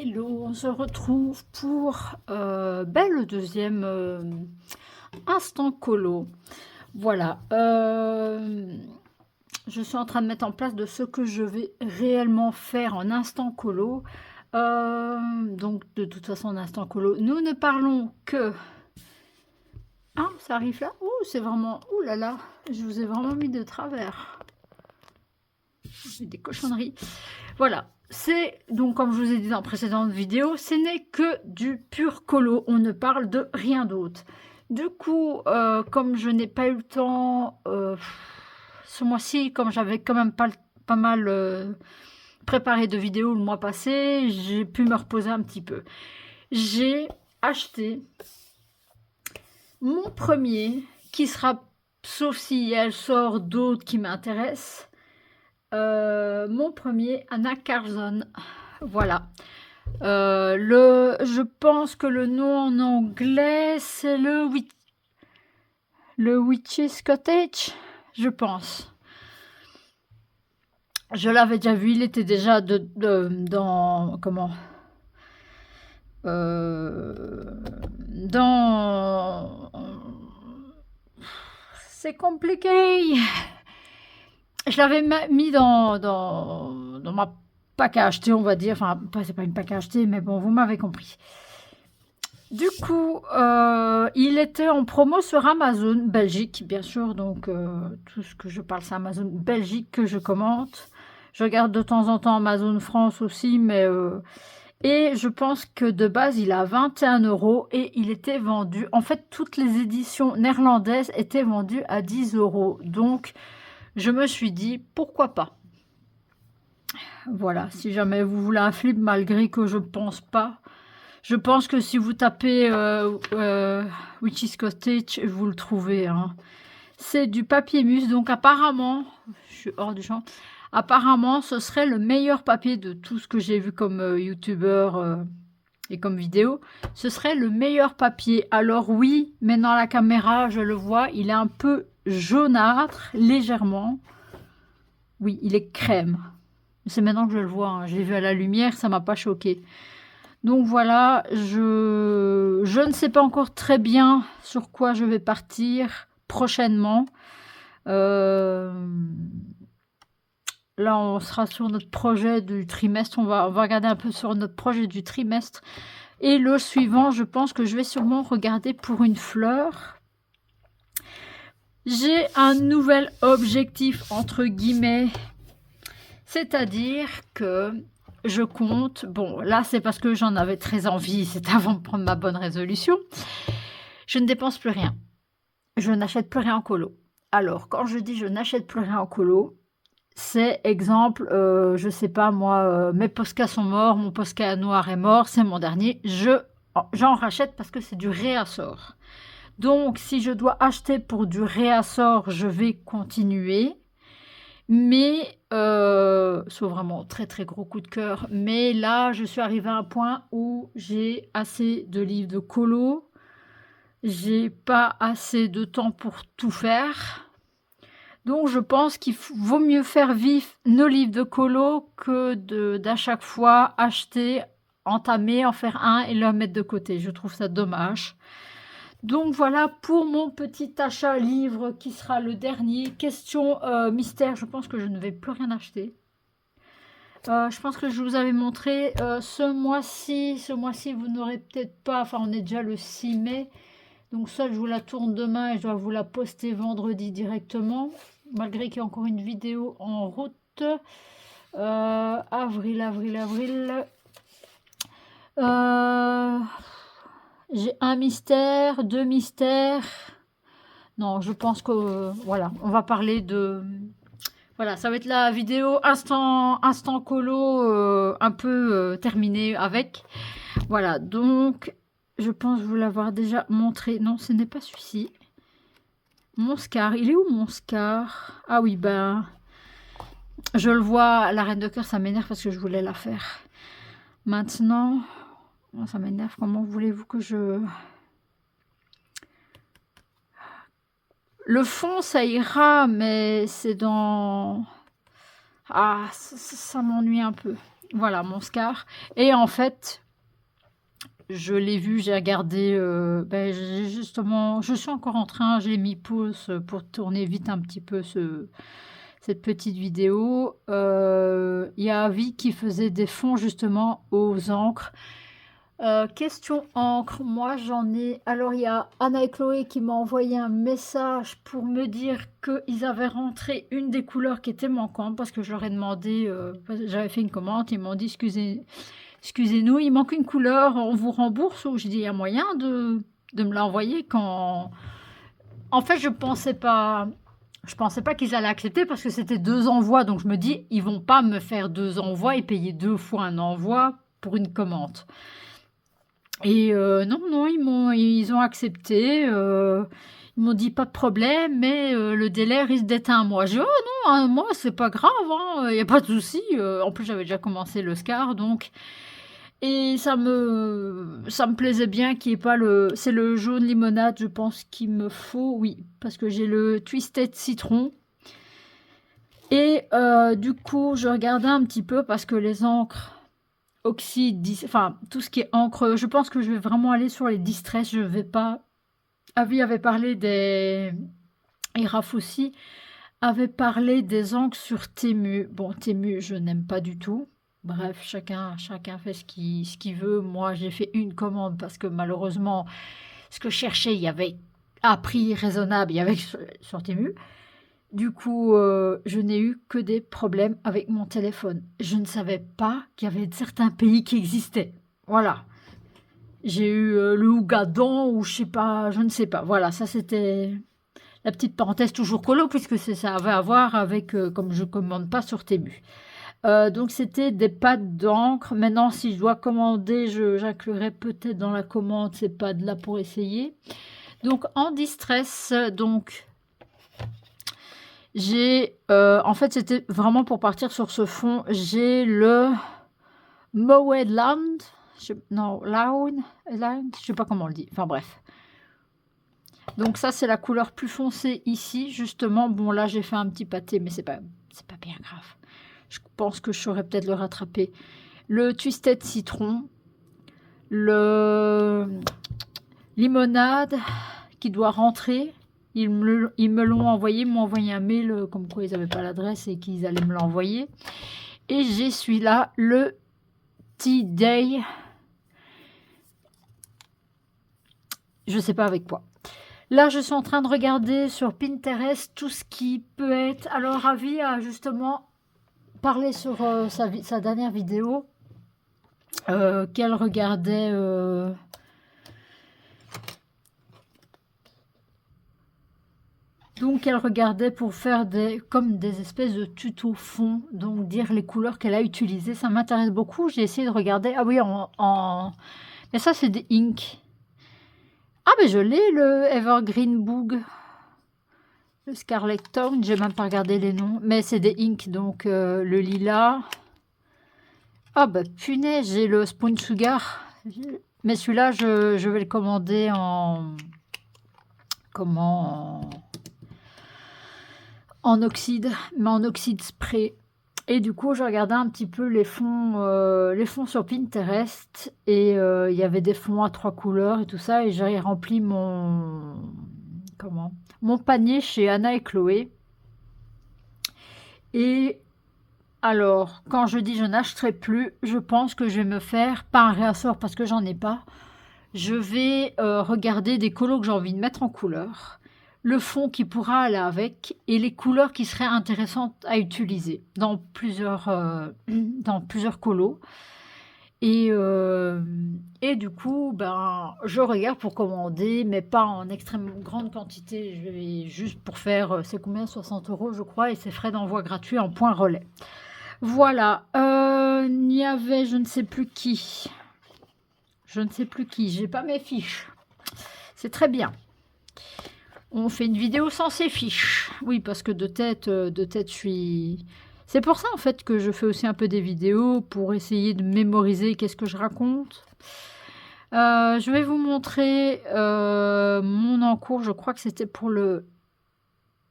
Hello, on se retrouve pour le deuxième instant colo. Voilà, je suis en train de mettre en place de ce que je vais réellement faire en instant colo. Donc de toute façon en instant colo, nous ne parlons que... Ah, ça arrive là? Oh, c'est vraiment... Ouh là là, je vous ai vraiment mis de travers. J'ai des cochonneries. Voilà. C'est donc, comme je vous ai dit dans la précédente vidéo, ce n'est que du pur colo. On ne parle de rien d'autre. Du coup, comme je n'ai pas eu le temps ce mois-ci, comme j'avais quand même pas mal préparé de vidéos le mois passé, j'ai pu me reposer un petit peu. J'ai acheté mon premier, qui sera, sauf si elle sort d'autres qui m'intéressent, mon premier Anna Carlson. Voilà. Je pense que le nom en anglais, c'est le Witch's Cottage, je pense. Je l'avais déjà vu, il était déjà dans... Comment dans... C'est compliqué. Je l'avais mis dans ma pack à acheter, on va dire. Enfin, c'est pas une pack à acheter, mais bon, vous m'avez compris. Du coup, il était en promo sur Amazon Belgique, bien sûr. Donc, tout ce que je parle, c'est Amazon Belgique que je commente. Je regarde de temps en temps Amazon France aussi, mais... et je pense que de base, il a 21 € et il était vendu... En fait, toutes les éditions néerlandaises étaient vendues à 10 €. Donc, je me suis dit, pourquoi pas? Voilà, si jamais vous voulez un flip, malgré que je pense pas. Je pense que si vous tapez Witch's Cottage, vous le trouvez. Hein. C'est du papier mousse, donc apparemment, je suis hors du champ, apparemment ce serait le meilleur papier de tout ce que j'ai vu comme youtubeur et comme vidéo. Ce serait le meilleur papier. Alors oui, mais dans la caméra, je le vois, il est un peu jaunâtre, légèrement. Oui, il est crème. C'est maintenant que je le vois, hein. Je l'ai vu à la lumière, ça m'a pas choqué. Donc voilà, je ne sais pas encore très bien sur quoi je vais partir prochainement. Là, on sera sur notre projet du trimestre. On va regarder un peu sur notre projet du trimestre. Et le suivant, je pense que je vais sûrement regarder pour une fleur. J'ai un nouvel objectif, entre guillemets. C'est-à-dire que je compte... Bon, là, c'est parce que j'en avais très envie. C'est avant de prendre ma bonne résolution. Je ne dépense plus rien. Je n'achète plus rien en colo. Alors, quand je dis je n'achète plus rien en colo, c'est exemple, je sais pas moi, mes Posca sont morts, mon Posca noir est mort, c'est mon dernier. J'en rachète parce que c'est du réassort. Donc, si je dois acheter pour du réassort, je vais continuer. Mais, sauf vraiment très très gros coup de cœur. Mais là, je suis arrivée à un point où j'ai assez de livres de colo. J'ai pas assez de temps pour tout faire. Donc, je pense qu'il vaut mieux faire vivre nos livres de colo que d'à chaque fois acheter, entamer, en faire un et le mettre de côté. Je trouve ça dommage. Donc voilà pour mon petit achat livre qui sera le dernier. Question mystère, je pense que je ne vais plus rien acheter. Je pense que je vous avais montré ce mois-ci vous n'aurez peut-être pas, enfin on est déjà le 6 mai. Donc ça je vous la tourne demain et je dois vous la poster vendredi directement. Malgré qu'il y a encore une vidéo en route. Avril. J'ai un mystère, deux mystères. Non, je pense que voilà, on va parler de... Voilà, ça va être la vidéo instant colo un peu terminée avec. Voilà, donc je pense vous l'avoir déjà montré. Non, ce n'est pas celui-ci. Mon Scar, il est où mon Scar? Ah oui, ben... Je le vois, la Reine de Cœur, ça m'énerve parce que je voulais la faire. Maintenant, ça m'énerve. Comment voulez-vous que je... Le fond, ça ira, mais c'est dans... Ah, ça m'ennuie un peu. Voilà, mon Scar. Et en fait, je l'ai vu, j'ai regardé, justement, je suis encore en train, j'ai mis pause pour tourner vite un petit peu cette petite vidéo. Il y a Avi qui faisait des fonds justement aux encres. Question encre, moi j'en ai. Alors il y a Anna et Chloé qui m'ont envoyé un message pour me dire qu'ils avaient rentré une des couleurs qui était manquante parce que je leur ai demandé, j'avais fait une commande, ils m'ont dit excusez-nous, il manque une couleur, on vous rembourse ou je dis il y a moyen de me l'envoyer quand. En fait je pensais pas qu'ils allaient accepter parce que c'était 2 envois donc je me dis ils vont pas me faire 2 envois et payer 2 fois un envoi pour une commande. Et non, ils ont accepté. Ils m'ont dit pas de problème, mais le délai risque d'être 1 mois. J'ai dit, oh non, 1 mois, c'est pas grave, il n'y a pas de souci. En plus, j'avais déjà commencé le Scar, donc. Et ça me plaisait bien qu'il n'y ait pas le. C'est le jaune limonade, je pense qu'il me faut, oui, parce que j'ai le Twisted Citron. Et du coup, je regardais un petit peu parce que les encres oxyde, enfin tout ce qui est encre, je pense que je vais vraiment aller sur les distress, je vais pas. Avi avait parlé des. Et Raph aussi avait parlé des encres sur Temu. Bon, Temu, je n'aime pas du tout. Bref, chacun fait ce qu'il veut. Moi, j'ai fait une commande parce que malheureusement, ce que je cherchais, il y avait à prix raisonnable, il y avait sur Temu. Du coup, je n'ai eu que des problèmes avec mon téléphone. Je ne savais pas qu'il y avait certains pays qui existaient. Voilà. J'ai eu le Ougandon ou je sais pas, je ne sais pas. Voilà, ça c'était la petite parenthèse toujours colo puisque ça avait à voir avec comme je commande pas sur Temu. Donc c'était des pâtes d'encre. Maintenant, si je dois commander, j'inclurai peut-être dans la commande ces pâtes là pour essayer. Donc en distress, donc j'ai, en fait, c'était vraiment pour partir sur ce fond. J'ai le Mowed Land, non, Lawn, je sais pas comment on le dit. Enfin bref. Donc ça, c'est la couleur plus foncée ici, justement. Bon, là, j'ai fait un petit pâté, mais c'est pas bien grave. Je pense que je saurais peut-être le rattraper. Le Twisted Citron, le limonade qui doit rentrer. Ils me l'ont envoyé, ils m'ont envoyé un mail comme quoi ils n'avaient pas l'adresse et qu'ils allaient me l'envoyer. Et j'ai celui-là, le Tea Day. Je ne sais pas avec quoi. Là, je suis en train de regarder sur Pinterest tout ce qui peut être. Alors, Avi a justement parlé sur sa dernière vidéo qu'elle regardait. Donc, elle regardait pour faire comme des espèces de tutos fond, donc dire les couleurs qu'elle a utilisées. Ça m'intéresse beaucoup. J'ai essayé de regarder. Ah oui, mais ça, c'est des inks. Ah, mais je l'ai, le Evergreen Boog. Le Scarlet Tongue. J'ai même pas regardé les noms. Mais c'est des inks, donc le lilas. Ah, bah punaise, j'ai le Spoon Sugar. Mais celui-là, je vais le commander en. Comment en oxyde, mais en oxyde spray. Et du coup, je regardais un petit peu les fonds sur Pinterest. Et il y avait des fonds à 3 couleurs et tout ça. Et j'ai rempli mon panier chez Anna et Chloé. Et alors, quand je dis je n'achèterai plus, je pense que je vais me faire, pas un réassort parce que j'en ai pas. Je vais regarder des colos que j'ai envie de mettre en couleur, le fond qui pourra aller avec et les couleurs qui seraient intéressantes à utiliser dans plusieurs colos. Et du coup, ben, je regarde pour commander, mais pas en extrêmement grande quantité. Je vais juste pour faire, c'est combien? 60 € je crois, et c'est frais d'envoi gratuit en point relais. Voilà, il y avait je ne sais plus qui. J'ai pas mes fiches. C'est très bien. On fait une vidéo sans ces fiches. Oui, parce que de tête, je suis. C'est pour ça en fait que je fais aussi un peu des vidéos pour essayer de mémoriser qu'est-ce que je raconte. Je vais vous montrer mon encours. Je crois que c'était pour le.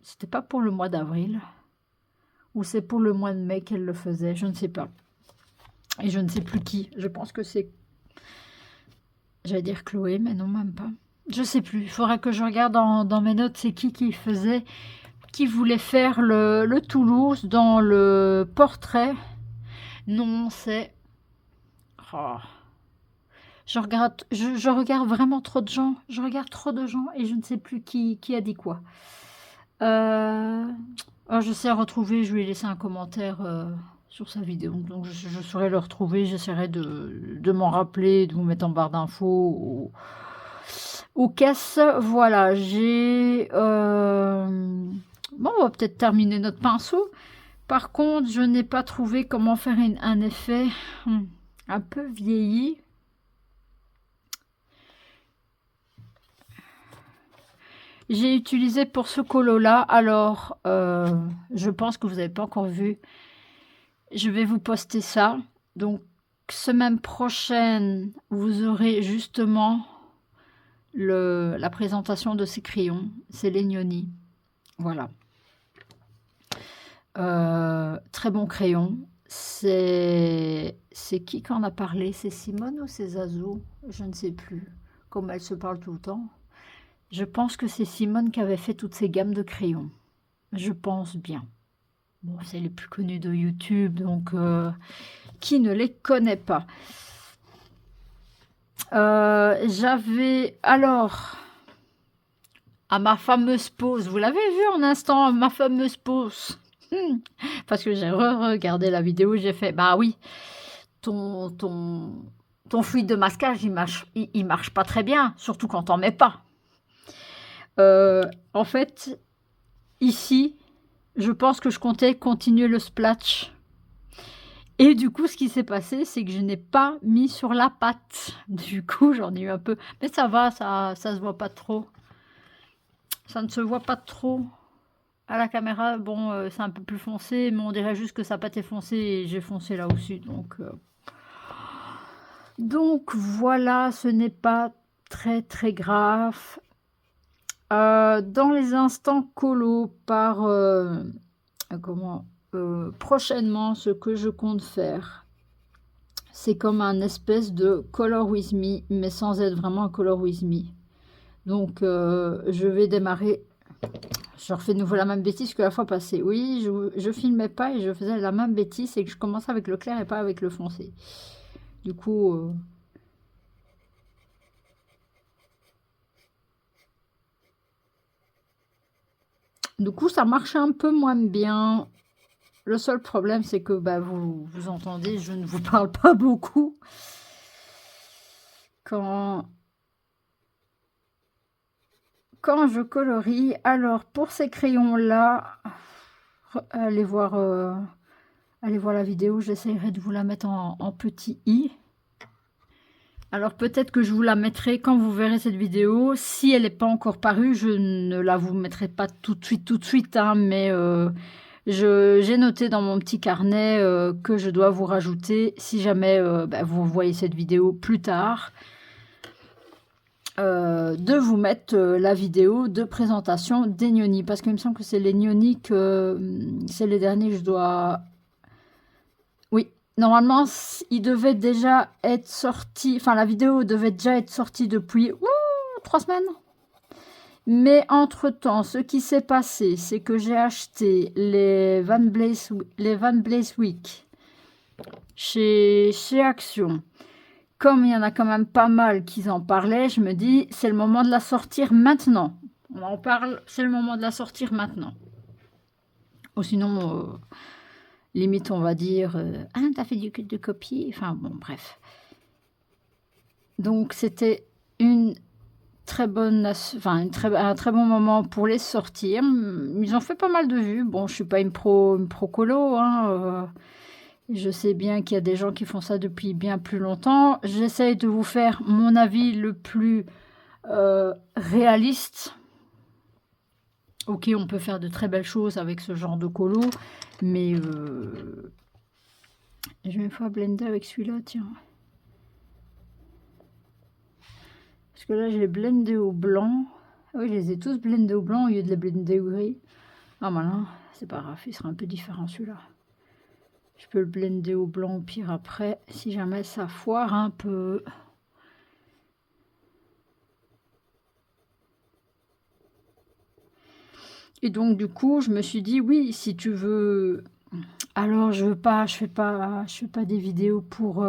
C'était pas pour le mois d'avril. Ou c'est pour le mois de mai qu'elle le faisait. Je ne sais pas. Et je ne sais plus qui. Je pense que c'est... J'allais dire Chloé, mais non, même pas. Je sais plus. Il faudra que je regarde dans mes notes c'est qui faisait, qui voulait faire le Toulouse dans le portrait. Non, c'est... Oh. Je regarde vraiment trop de gens. Je regarde trop de gens et je ne sais plus qui a dit quoi. Oh, je sais retrouver, je lui ai laissé un commentaire sur sa vidéo. Donc je saurai le retrouver. J'essaierai de m'en rappeler, de vous mettre en barre d'infos aux caisses. Voilà, j'ai... Bon, on va peut-être terminer notre pinceau. Par contre, je n'ai pas trouvé comment faire un effet un peu vieilli. J'ai utilisé pour ce colo-là, alors je pense que vous n'avez pas encore vu. Je vais vous poster ça. Donc, semaine prochaine, vous aurez justement la présentation de ces crayons. C'est les Gnoni. Voilà. Très bon crayon. C'est qui qu'en a parlé? C'est Simone ou c'est Zazo? Je ne sais plus. Comme elles se parlent tout le temps. Je pense que c'est Simone qui avait fait toutes ces gammes de crayons. Je pense bien. Bon, c'est les plus connus de YouTube, donc qui ne les connaît pas? J'avais alors à ma fameuse pause, vous l'avez vu en instant, ma fameuse pause, parce que j'ai regardé la vidéo, j'ai fait, bah oui, ton fluide de masquage, il marche pas très bien, surtout quand t'en mets pas. En fait, ici, je pense que je comptais continuer le splash. Et du coup, ce qui s'est passé, c'est que je n'ai pas mis sur la pâte. Du coup, j'en ai eu un peu. Mais ça va, ça se voit pas trop. Ça ne se voit pas trop à la caméra. Bon, c'est un peu plus foncé, mais on dirait juste que sa pâte est foncée et j'ai foncé là aussi. Donc voilà, ce n'est pas très très grave. Dans les instants colo prochainement, ce que je compte faire, c'est comme un espèce de color with me, mais sans être vraiment un color with me. Donc je vais démarrer. Je refais de nouveau la même bêtise que la fois passée. Oui, je filmais pas et je faisais la même bêtise, et que je commençais avec le clair et pas avec le foncé. Du coup ça marche un peu moins bien. Le seul problème, c'est que bah, vous entendez, je ne vous parle pas beaucoup. Quand je colorie, alors pour ces crayons-là, allez voir la vidéo, j'essaierai de vous la mettre en petit i. Alors peut-être que je vous la mettrai quand vous verrez cette vidéo. Si elle n'est pas encore parue, je ne la vous mettrai pas tout de suite, hein, mais j'ai noté dans mon petit carnet que je dois vous rajouter, si jamais vous voyez cette vidéo plus tard, de vous mettre la vidéo de présentation des Gnoni, parce qu'il me semble que c'est les Gnoni c'est les derniers que je dois... Oui, normalement, il devait déjà être sorti, enfin la vidéo devait déjà être sortie depuis 3 semaines. Mais entre-temps, ce qui s'est passé, c'est que j'ai acheté les Van Blazewick chez Action. Comme il y en a quand même pas mal qui en parlaient, je me dis, c'est le moment de la sortir maintenant. On en parle, c'est le moment de la sortir maintenant. Ou sinon, limite, on va dire, ah, t'as fait du de copie. Enfin, bon, bref. Donc, c'était un très bon moment pour les sortir. Ils ont fait pas mal de vues. Bon, je suis pas une pro colo, hein. Je sais bien qu'il y a des gens qui font ça depuis bien plus longtemps. J'essaye de vous faire mon avis le plus réaliste. Ok, on peut faire de très belles choses avec ce genre de colo, mais je vais une fois blender avec celui-là, tiens. Parce que là, je l'ai blendé au blanc. Oui, je les ai tous blendés au blanc au lieu de les blender au gris. Ah malin, c'est pas grave, il sera un peu différent celui-là. Je peux le blender au blanc au pire après, si jamais ça foire un peu. Et donc du coup, je me suis dit, oui, si tu veux... Alors, je fais pas des vidéos pour...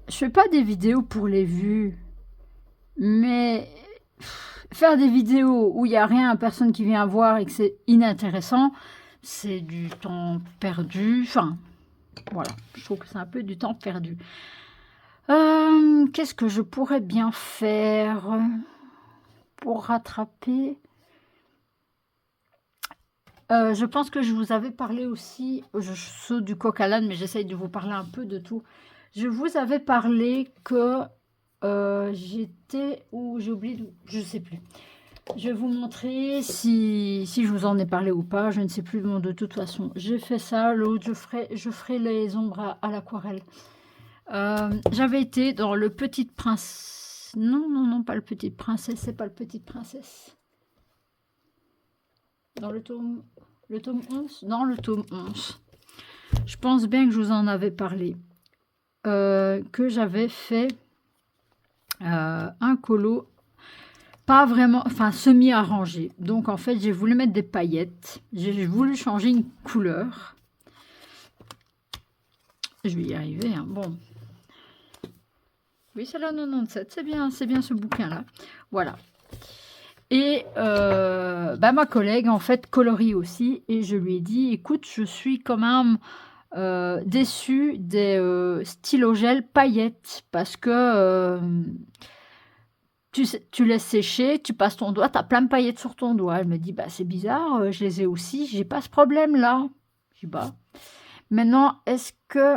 Je fais pas des vidéos pour les vues, mais faire des vidéos où il n'y a rien, personne qui vient voir et que c'est inintéressant, c'est du temps perdu. Enfin, voilà, je trouve que c'est un peu du temps perdu. Qu'est-ce que je pourrais bien faire pour rattraper? Je pense que je vous avais parlé aussi, je saute du coq à l'âne, mais j'essaye de vous parler un peu de tout. Je vous avais parlé que j'étais, ou j'ai oublié, je ne sais plus. Je vais vous montrer si je vous en ai parlé ou pas, je ne sais plus. Bon, de toute façon, j'ai fait ça. L'autre, je ferai les ombres à l'aquarelle. J'avais été dans le Petite Princesse. Non, non, non, pas le Petite Princesse, c'est pas le Petite Princesse. Dans le tome 11? Dans le tome 11. Je pense bien que je vous en avais parlé. Que j'avais fait un colo pas vraiment, enfin semi-arrangé. Donc en fait, j'ai voulu mettre des paillettes. J'ai voulu changer une couleur. Je vais y arriver, hein. Bon. Oui, c'est la 97. C'est bien ce bouquin-là. Voilà. Et ma collègue, en fait, colorie aussi. Et je lui ai dit, écoute, je suis quand même déçue des stylogels paillettes. Parce que tu laisses sécher, tu passes ton doigt, tu as plein de paillettes sur ton doigt. Elle me dit, bah c'est bizarre, je les ai aussi, j'ai pas ce problème-là. Je dis, bah. Maintenant, est-ce que...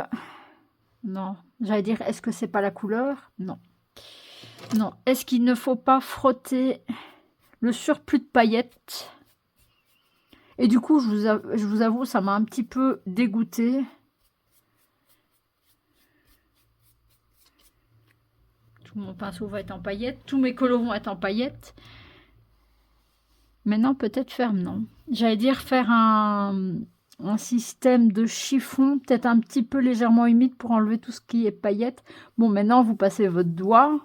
Non, j'allais dire, est-ce que c'est pas la couleur? Non. Non, est-ce qu'il ne faut pas frotter le surplus de paillettes? Et du coup, je vous avoue, ça m'a un petit peu dégoûtée. Tout mon pinceau va être en paillettes, tous mes colos vont être en paillettes. Maintenant, peut-être faire, non. J'allais dire faire un système de chiffon, peut-être un petit peu légèrement humide pour enlever tout ce qui est paillettes. Bon, maintenant, vous passez votre doigt.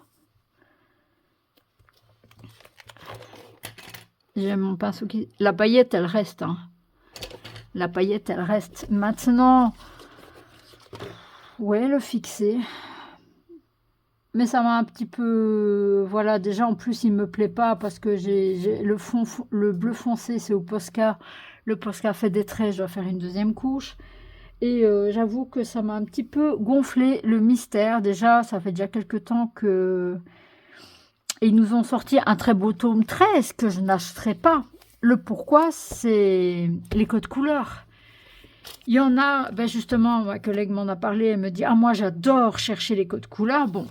J'ai mon pinceau qui... La paillette, elle reste. Hein. La paillette, elle reste. Maintenant, ouais, le fixer. Mais ça m'a un petit peu... Voilà, déjà, en plus, il me plaît pas parce que j'ai le bleu foncé, c'est au Posca. Le Posca fait des traits, je dois faire une deuxième couche. Et j'avoue que ça m'a un petit peu gonflé le mystère. Déjà, ça fait déjà quelques temps que... Et ils nous ont sorti un très beau tome 13 que je n'achèterai pas. Le pourquoi, c'est les codes couleurs. Il y en a, ben justement, ma collègue m'en a parlé, elle me dit « Ah, moi, j'adore chercher les codes couleurs. » Bon,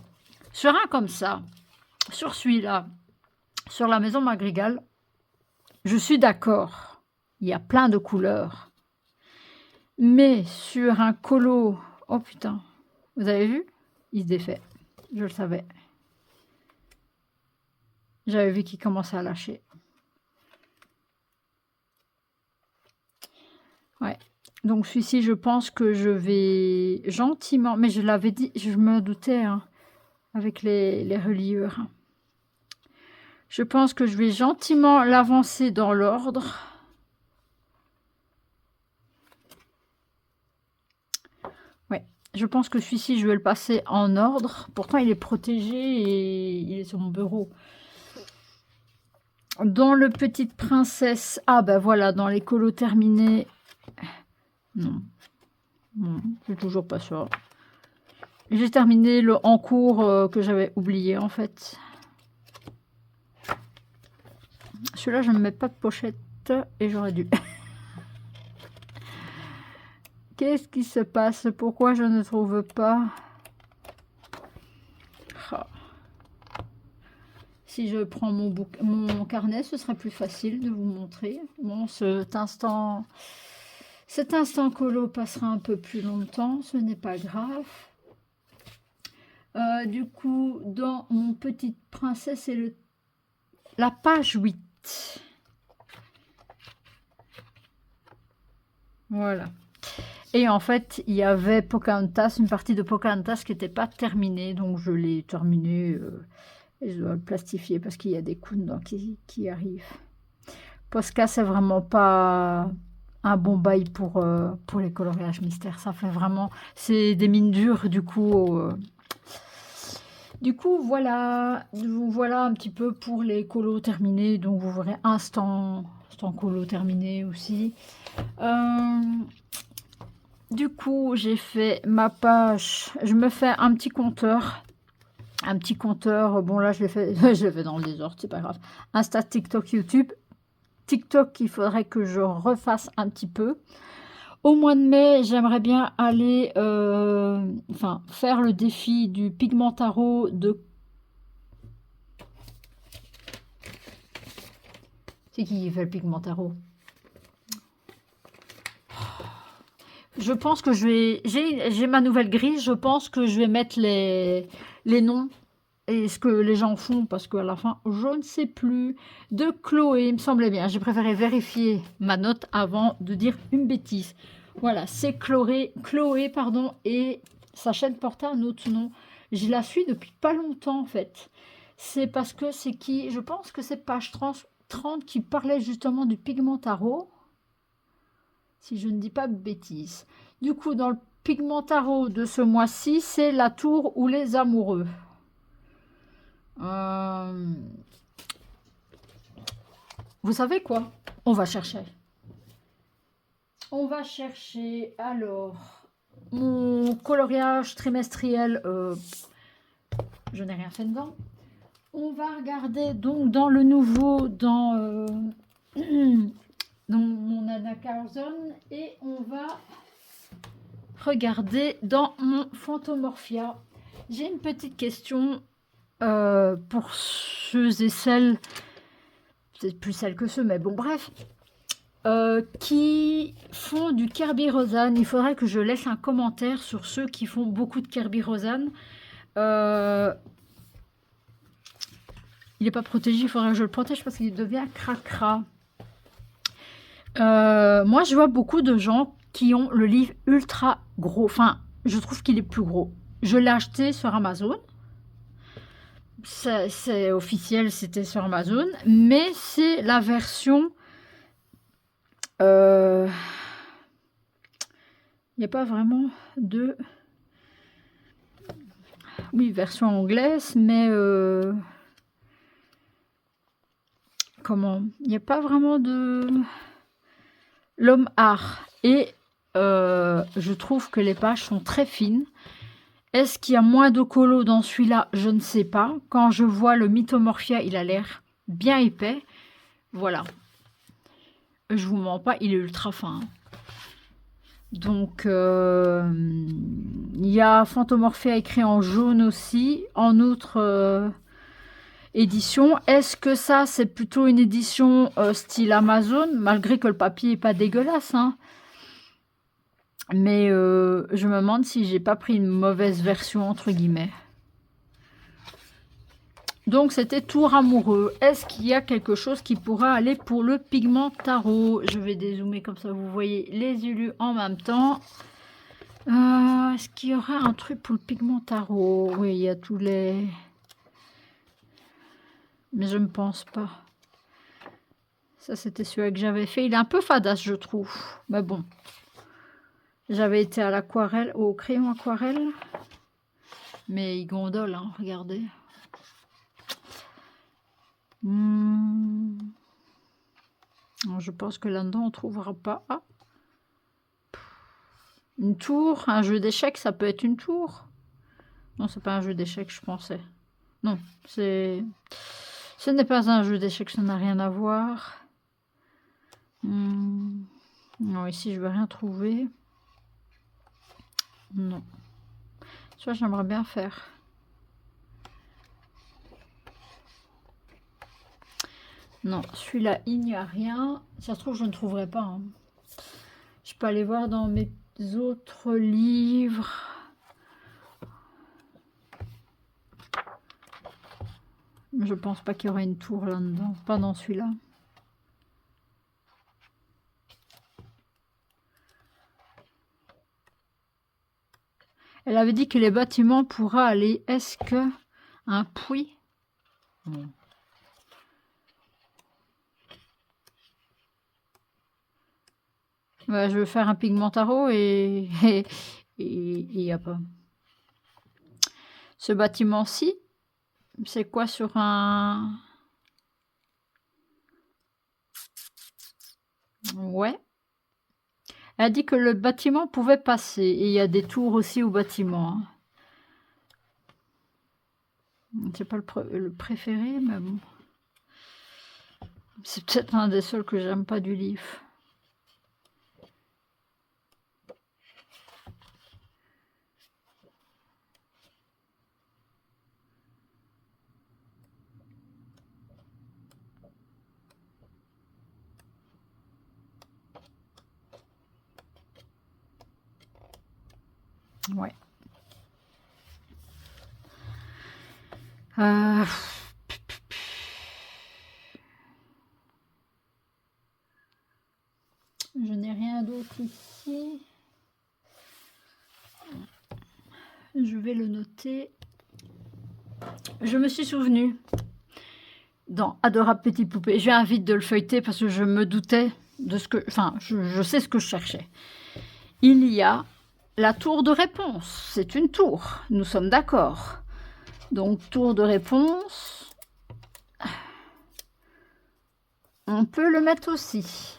sur un comme ça, sur celui-là, sur la maison Madrigal, je suis d'accord. Il y a plein de couleurs. Mais sur un colo... Oh putain, vous avez vu? Il se défait. Je le savais. J'avais vu qu'il commençait à lâcher. Ouais. Donc celui-ci, je pense que je vais gentiment... Mais je l'avais dit, je me doutais, hein, avec les reliures. Je pense que je vais gentiment l'avancer dans l'ordre. Ouais. Je pense que celui-ci, je vais le passer en ordre. Pourtant, il est protégé et il est sur mon bureau. Dans le Petite Princesse, ah ben voilà, dans les colos terminés, non, non, c'est toujours pas ça. J'ai terminé le en cours que j'avais oublié en fait. Celui-là, je ne mets pas de pochette et j'aurais dû. Qu'est-ce qui se passe? Pourquoi je ne trouve pas? Oh. Si je prends mon carnet, ce serait plus facile de vous montrer. Bon, cet instant colo passera un peu plus longtemps, ce n'est pas grave. Du coup, dans mon Petite Princesse, c'est la page 8. Voilà. Et en fait, il y avait Pocahontas, une partie de Pocahontas qui n'était pas terminée, donc je l'ai terminée et je dois le plastifier parce qu'il y a des coups dedans qui arrivent. Posca, c'est vraiment pas un bon bail pour les coloriages mystères. Ça fait vraiment... C'est des mines dures, du coup. Voilà un petit peu pour les colos terminés. Donc, vous verrez instant colo terminé aussi. Du coup, j'ai fait ma page. Je me fais un petit compteur. Un petit compteur. Bon, là, je l'ai fait, je l'ai fait dans le désordre, c'est pas grave. Insta, TikTok, YouTube. TikTok, il faudrait que je refasse un petit peu. Au mois de mai, j'aimerais bien aller faire le défi du Pigmentaro de... C'est qui fait le Pigmentaro? Je pense que je vais... J'ai ma nouvelle grille, je pense que je vais mettre les noms et ce que les gens font, parce qu'à la fin, je ne sais plus. De Chloé, il me semblait bien. J'ai préféré vérifier ma note avant de dire une bêtise. Voilà, c'est Chloé, pardon, et sa chaîne portait un autre nom. Je la suis depuis pas longtemps, en fait. C'est parce que c'est qui... Je pense que c'est page 30 qui parlait justement du Pigmentaro, si je ne dis pas de bêtises. Du coup, dans le Pigmentaro de ce mois-ci, c'est la tour ou les amoureux. Vous savez quoi? On va chercher. On va chercher alors mon coloriage trimestriel. Je n'ai rien fait dedans. On va regarder donc dans le nouveau, dans mon Anna Carson, et on va regarder dans mon Phantomorphia. J'ai une petite question pour ceux et celles, c'est plus celles que ceux, mais bon bref, qui font du Kerby Rosanne. Il faudrait que je laisse un commentaire sur ceux qui font beaucoup de Kerby Rosanne. Il n'est pas protégé, il faudrait que je le protège parce qu'il devient cracra. Moi, je vois beaucoup de gens qui ont le livre ultra gros. Enfin, je trouve qu'il est plus gros. Je l'ai acheté sur Amazon. C'est officiel, c'était sur Amazon. Mais c'est la version... Il n'y a pas vraiment de... Oui, version anglaise, mais... Comment? Il n'y a pas vraiment de... L'homme art. Et je trouve que les pages sont très fines. Est-ce qu'il y a moins de colo dans celui-là? Je ne sais pas. Quand je vois le Mythomorphia, il a l'air bien épais. Voilà. Je vous mens pas, il est ultra fin. Donc, il y a Phantomorphia écrit en jaune aussi, en outre édition. Est-ce que ça, c'est plutôt une édition style Amazon, malgré que le papier n'est pas dégueulasse, hein? Mais je me demande si j'ai pas pris une mauvaise version, entre guillemets. Donc, c'était Tour amoureux. Est-ce qu'il y a quelque chose qui pourra aller pour le Pigmentaro? Je vais dézoomer comme ça, vous voyez les élus en même temps. Est-ce qu'il y aura un truc pour le Pigmentaro? Oui, il y a tous les... Mais je ne pense pas. Ça, c'était celui que j'avais fait. Il est un peu fadasse, je trouve. Mais bon. J'avais été à l'aquarelle, au crayon aquarelle. Mais il gondole, hein, regardez. Je pense que là-dedans, on ne trouvera pas. Ah. Une tour, un jeu d'échecs, ça peut être une tour. Non, c'est pas un jeu d'échecs, je pensais. Non, ce n'est pas un jeu d'échecs, ça n'a rien à voir. Non, ici, je ne vais rien trouver. Non. Ça, j'aimerais bien faire. Non, celui-là, il n'y a rien. Si ça se trouve, je ne trouverai pas. Hein. Je peux aller voir dans mes autres livres. Je pense pas qu'il y aurait une tour là-dedans. Pas dans celui-là. Elle avait dit que les bâtiments pourraient aller. Est-ce que un puits? Bah, je veux faire un pigmentaro et il n'y a pas. Ce bâtiment-ci, c'est quoi sur un... Ouais. Elle a dit que le bâtiment pouvait passer. Et il y a des tours aussi au bâtiment. C'est pas le préféré, mais bon. C'est peut-être un des seuls que j'aime pas du livre. Ouais. Je n'ai rien d'autre ici. Je vais le noter. Je me suis souvenue dans Adorable Petite Poupée. J'ai envie de le feuilleter parce que je me doutais de ce que... Enfin, je sais ce que je cherchais. Il y a la tour de réponse. C'est une tour. Nous sommes d'accord. Donc, tour de réponse. On peut le mettre aussi.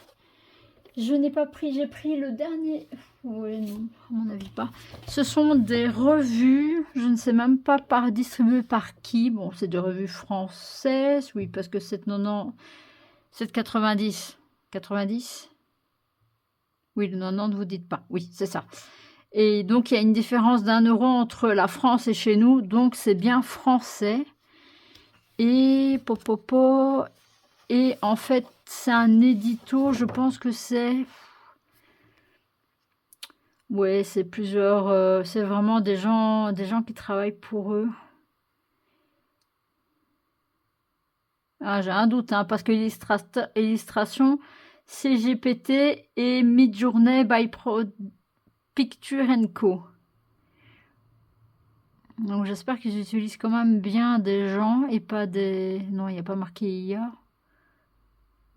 Je n'ai pas pris, j'ai pris le dernier. Oui, non, à mon avis pas. Ce sont des revues, je ne sais même pas distribuées par qui. Bon, c'est des revues françaises, oui, parce que 7,90, 7,90, 90. Oui, le 90, vous dites pas. Oui, c'est ça. Et donc, il y a une différence d'1 € entre la France et chez nous, donc c'est bien français. Et popopo. Et en fait, c'est un édito, je pense que c'est... Ouais, c'est plusieurs... c'est vraiment des gens qui travaillent pour eux. Ah, j'ai un doute, hein, parce que illustration, CGPT et Midjourney by Picture Co. Donc j'espère qu'ils utilisent quand même bien des gens et pas des... Non, il n'y a pas marqué IA.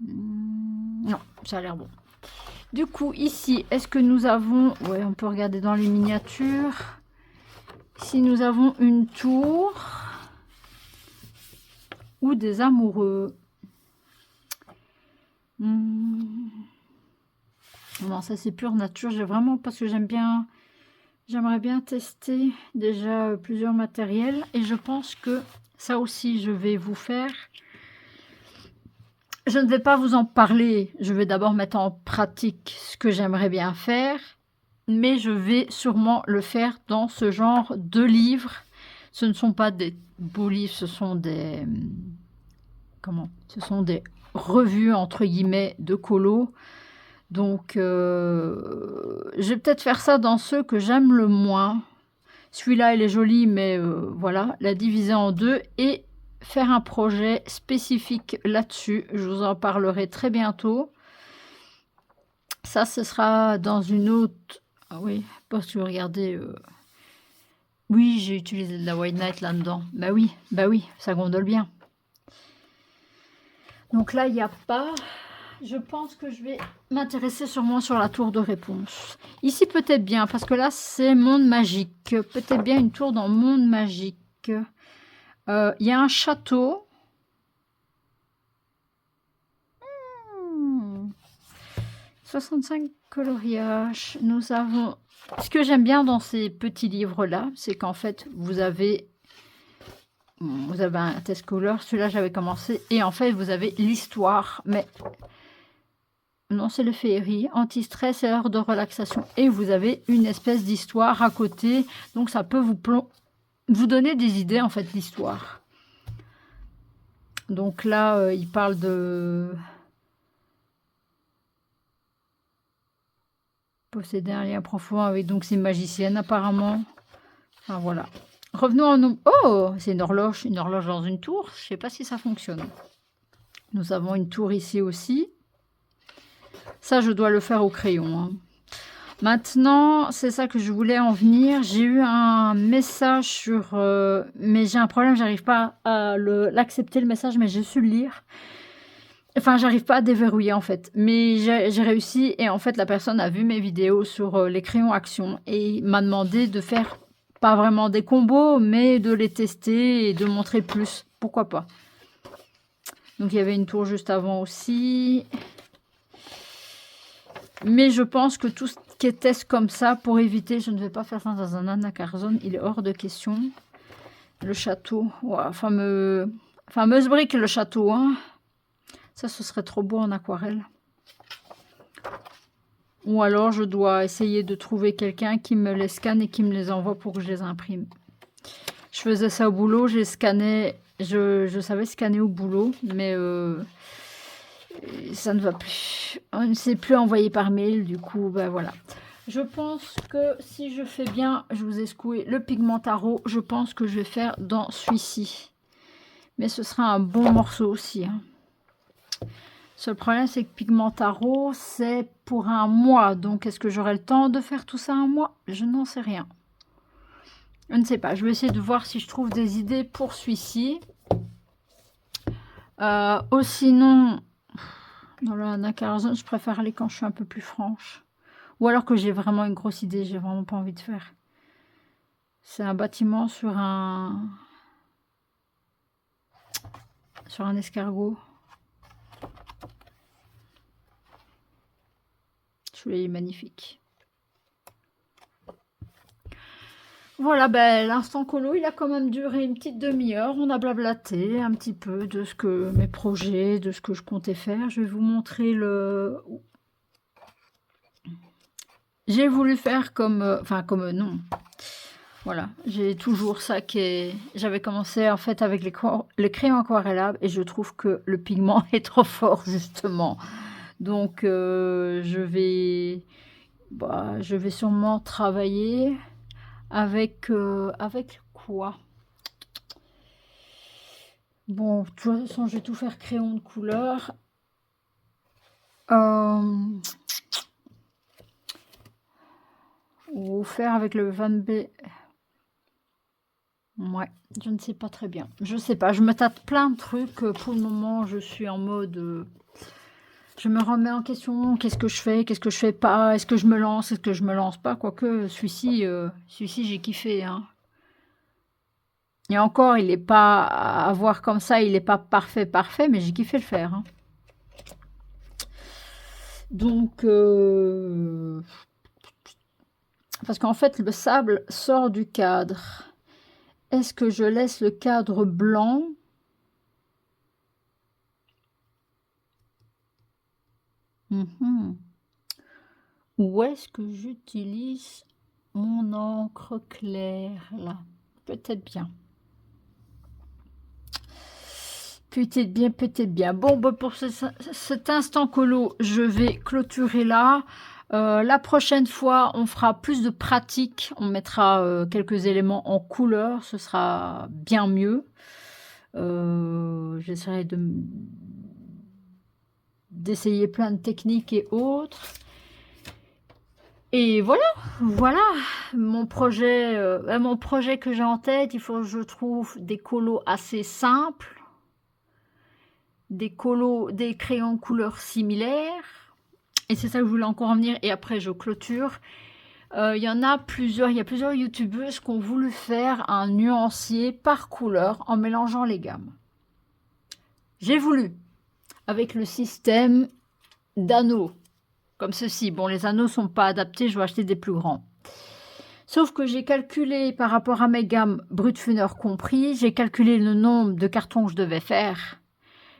Non, ça a l'air bon. Du coup, ici, est-ce que nous avons... Ouais, on peut regarder dans les miniatures. Ici, nous avons une tour ou des amoureux. Non, ça c'est pure nature. J'ai vraiment... Parce que j'aimerais bien tester déjà plusieurs matériels. Et je pense que ça aussi, je vais vous faire... Je ne vais pas vous en parler, je vais d'abord mettre en pratique ce que j'aimerais bien faire, mais je vais sûrement le faire dans ce genre de livres. Ce ne sont pas des beaux livres, ce sont des... Comment? Ce sont des revues, entre guillemets, de colo. Donc, je vais peut-être faire ça dans ceux que j'aime le moins. Celui-là, il est joli, mais voilà, la diviser en deux et... faire un projet spécifique là-dessus. Je vous en parlerai très bientôt. Ça, ce sera dans une autre... Ah oui, parce que regardez... Oui, j'ai utilisé de la White Knight là-dedans. Bah oui, ça gondole bien. Donc là, il n'y a pas... Je pense que je vais m'intéresser sûrement sur la tour de réponse. Ici, peut-être bien, parce que là, c'est Monde Magique. Peut-être bien une tour dans Monde Magique. Il y a un château. 65 coloriages. Nous avons... Ce que j'aime bien dans ces petits livres-là, c'est qu'en fait, vous avez un test couleur. Celui-là, j'avais commencé. Et en fait, vous avez l'histoire. Mais non, c'est le féerie. Anti-stress et heure de relaxation. Et vous avez une espèce d'histoire à côté. Donc, ça peut vous donner des idées, en fait, l'histoire. Donc là, il parle de... posséder un lien profond avec donc ces magiciennes, apparemment. Enfin, voilà. Revenons à nous. Oh, c'est une horloge dans une tour. Je ne sais pas si ça fonctionne. Nous avons une tour ici aussi. Ça, je dois le faire au crayon. Hein. Maintenant, c'est ça que je voulais en venir. J'ai eu un message sur... mais j'ai un problème, j'arrive pas à l'accepter le message, mais j'ai su le lire. Enfin, j'arrive pas à déverrouiller en fait. Mais j'ai réussi et en fait, la personne a vu mes vidéos sur les crayons Action et m'a demandé de faire pas vraiment des combos, mais de les tester et de montrer plus. Pourquoi pas. Donc, il y avait une tour juste avant aussi. Mais je pense que tout ce qui est test comme ça, pour éviter, je ne vais pas faire ça dans un anacarzone, il est hors de question. Le château, ouais, fameuse brique, le château, hein. Ça, ce serait trop beau en aquarelle. Ou alors, je dois essayer de trouver quelqu'un qui me les scanne et qui me les envoie pour que je les imprime. Je faisais ça au boulot, je savais scanner au boulot, mais ça ne va plus. On ne sait plus envoyer par mail, du coup, ben voilà. Je pense que si je fais bien, je vous ai secoué le Pigmentaro, je pense que je vais faire dans celui-ci. Mais ce sera un bon morceau aussi, hein. Seul problème, c'est que Pigmentaro, c'est pour un mois. Donc, est-ce que j'aurai le temps de faire tout ça un mois? Je n'en sais rien. Je ne sais pas. Je vais essayer de voir si je trouve des idées pour celui-ci. Ou sinon, dans le anacarzone, je préfère aller quand je suis un peu plus franche. Ou alors que j'ai vraiment une grosse idée, j'ai vraiment pas envie de faire. C'est un bâtiment sur un escargot. Celui-là est magnifique. Voilà, ben, l'instant colo, il a quand même duré une petite demi-heure. On a blablaté un petit peu de ce que mes projets, de ce que je comptais faire. Je vais vous montrer le... J'ai voulu faire comme... non. Voilà, j'ai toujours ça qui est... J'avais commencé en fait avec les crayons aquarellables et je trouve que le pigment est trop fort justement. Donc je vais sûrement travailler avec quoi? Bon, de toute façon, je vais tout faire crayon de couleur. Ou faire avec le Van B. Ouais, je ne sais pas très bien. Je sais pas, je me tâte plein de trucs. Pour le moment, je suis en mode... je me remets en question. Qu'est-ce que je fais pas? Est-ce que je me lance? Est-ce que je me lance pas? Quoique, celui-ci, j'ai kiffé, hein. Et encore, il n'est pas... À voir comme ça, il n'est pas parfait, mais j'ai kiffé le faire, hein. Donc... parce qu'en fait, le sable sort du cadre. Est-ce que je laisse le cadre blanc? Ou est-ce que j'utilise mon encre claire là? Peut-être bien. Peut-être bien, peut-être bien. Bon, bah pour cet instant colo, je vais clôturer là. La prochaine fois, on fera plus de pratique. On mettra quelques éléments en couleur. Ce sera bien mieux. J'essaierai d'essayer plein de techniques et autres. Et voilà mon projet que j'ai en tête. Il faut que je trouve des colos assez simples, des crayons couleurs similaires. Et c'est ça que je voulais encore en venir. Et après, je clôture. Il y a plusieurs youtubeuses qui ont voulu faire un nuancier par couleur en mélangeant les gammes. J'ai voulu, avec le système d'anneaux, comme ceci. Bon, les anneaux ne sont pas adaptés, je vais acheter des plus grands. Sauf que j'ai calculé par rapport à mes gammes Brutfuner compris, j'ai calculé le nombre de cartons que je devais faire.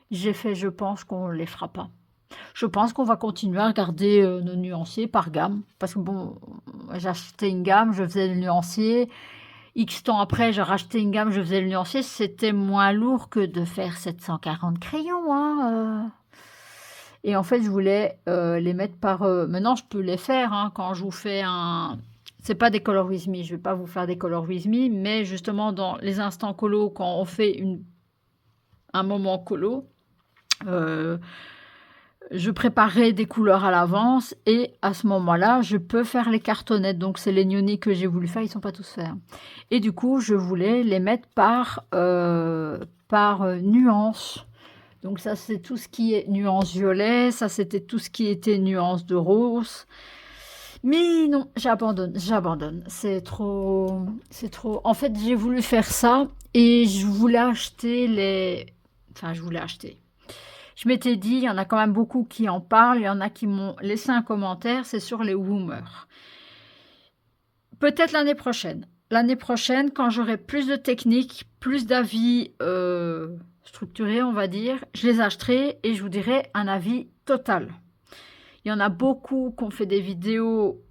J'ai fait, je pense qu'on ne les fera pas. Je pense qu'on va continuer à regarder nos nuanciers par gamme. Parce que bon, j'ai acheté une gamme, je faisais le nuancier. X temps après, j'ai racheté une gamme, je faisais le nuancier. C'était moins lourd que de faire 740 crayons, hein. Et en fait, je voulais les mettre par... maintenant, je peux les faire hein, quand je vous fais un... C'est pas des Color With Me, je vais pas vous faire des Color With Me, mais justement, dans les instants colo, quand on fait un moment colo, je préparerai des couleurs à l'avance et à ce moment-là, je peux faire les cartonnettes. Donc, c'est les Nioni que j'ai voulu faire, ils ne sont pas tous faits, hein. Et du coup, je voulais les mettre par nuance. Donc ça, c'est tout ce qui est nuance violet. Ça, c'était tout ce qui était nuance de rose. Mais non, j'abandonne. C'est trop. En fait, j'ai voulu faire ça et je voulais acheter les. Enfin, je voulais acheter. Je m'étais dit, il y en a quand même beaucoup qui en parlent. Il y en a qui m'ont laissé un commentaire. C'est sur les Woomers. Peut-être l'année prochaine. L'année prochaine, quand j'aurai plus de techniques, plus d'avis structurés, on va dire, je les achèterai et je vous dirai un avis total. Il y en a beaucoup qui ont fait des vidéos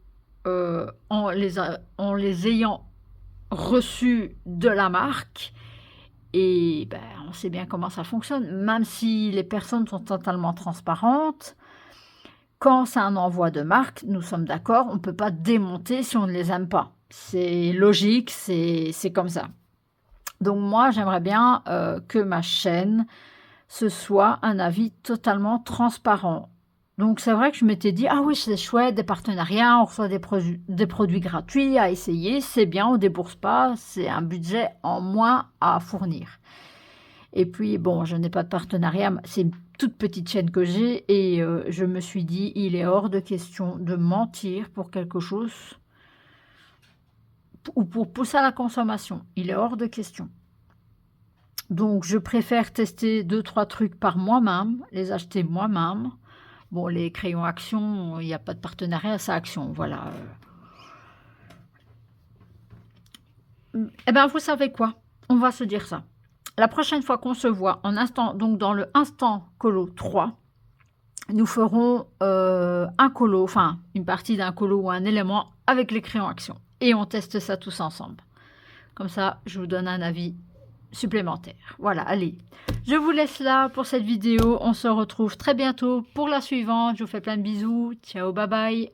en les ayant reçus de la marque. Et ben, on sait bien comment ça fonctionne. Même si les personnes sont totalement transparentes, quand c'est un envoi de marque, nous sommes d'accord, on ne peut pas démonter si on ne les aime pas. C'est logique, c'est comme ça. Donc moi, j'aimerais bien que ma chaîne, ce soit un avis totalement transparent. Donc c'est vrai que je m'étais dit, ah oui, c'est chouette, des partenariats, on reçoit des produits gratuits à essayer, c'est bien, on ne débourse pas, c'est un budget en moins à fournir. Et puis bon, je n'ai pas de partenariat, c'est une toute petite chaîne que j'ai et je me suis dit, il est hors de question de mentir pour quelque chose ou pour pousser à la consommation. Il est hors de question. Donc je préfère tester 2-3 trucs par moi-même, les acheter moi-même. Bon, les crayons Action, il n'y a pas de partenariat, c'est Action, voilà. Eh bien, vous savez quoi? On va se dire ça. La prochaine fois qu'on se voit, donc dans le Instant Colo 3, nous ferons un colo, enfin, une partie d'un colo ou un élément avec les crayons Action. Et on teste ça tous ensemble. Comme ça, je vous donne un avis supplémentaire. Voilà, allez. Je vous laisse là pour cette vidéo. On se retrouve très bientôt pour la suivante. Je vous fais plein de bisous. Ciao, bye bye.